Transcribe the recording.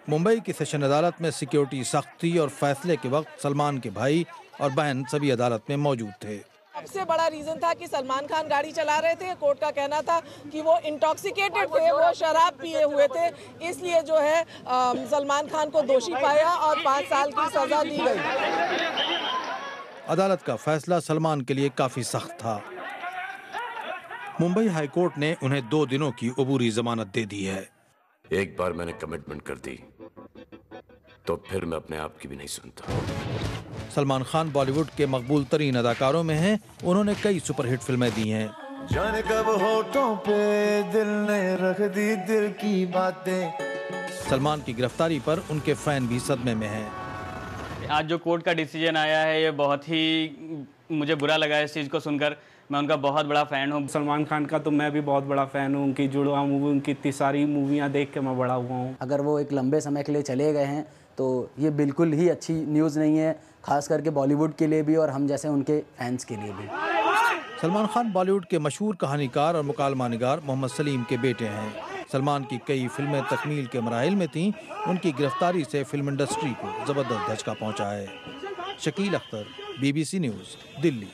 मुंबई की सेशन अदालत में सिक्योरिटी सख्त थी और फैसले के वक्त सलमान के भाई और बहन सभी अदालत में मौजूद थे। सबसे बड़ा रीजन था कि सलमान खान गाड़ी चला रहे थे। कोर्ट का कहना था कि वो इंटॉक्सिकेटेड थे, वो शराब पिए हुए थे, इसलिए जो है सलमान खान को दोषी पाया और 5 साल की सजा दी गई। अदालत का फैसला सलमान के लिए काफी सख्त था। मुंबई हाई कोर्ट ने उन्हें 2 दिनों की अबूरी जमानत दे दी है। एक बार मैंने कमिटमेंट कर दी तो फिर मैं अपने आप की भी नहीं सुनता। सलमान खान बॉलीवुड के मकबूल तरीन अदाकारों में हैं। उन्होंने कई सुपरहिट फिल्में दी हैं। जाने कब होठों पे दिल ने रख दी दिल की बातें। सलमान की गिरफ्तारी पर उनके फैन भी सदमे में हैं। आज जो कोर्ट का डिसीजन आया है ये बहुत ही मुझे बुरा लगा इस चीज़ को सुनकर। मैं उनका बहुत बड़ा फ़ैन हूँ। सलमान खान का तो मैं भी बहुत बड़ा फ़ैन हूँ। उनकी जुड़वा मूवी, उनकी इतनी सारी मूवियाँ देख के मैं बड़ा हुआ हूँ। अगर वो एक लंबे समय के लिए चले गए हैं तो ये बिल्कुल ही अच्छी न्यूज़ नहीं है, खास करके बॉलीवुड के लिए भी और हम जैसे उनके फैंस के लिए भी। सलमान खान बॉलीवुड के मशहूर कहानीकार और मुकालमा निगार मोहम्मद सलीम के बेटे हैं। सलमान की कई फिल्में तकमील के मराहिल में थीं। उनकी गिरफ्तारी से फिल्म इंडस्ट्री को जबरदस्त धचका पहुंचा है। Shakeel Akhtar, BBC news, Delhi.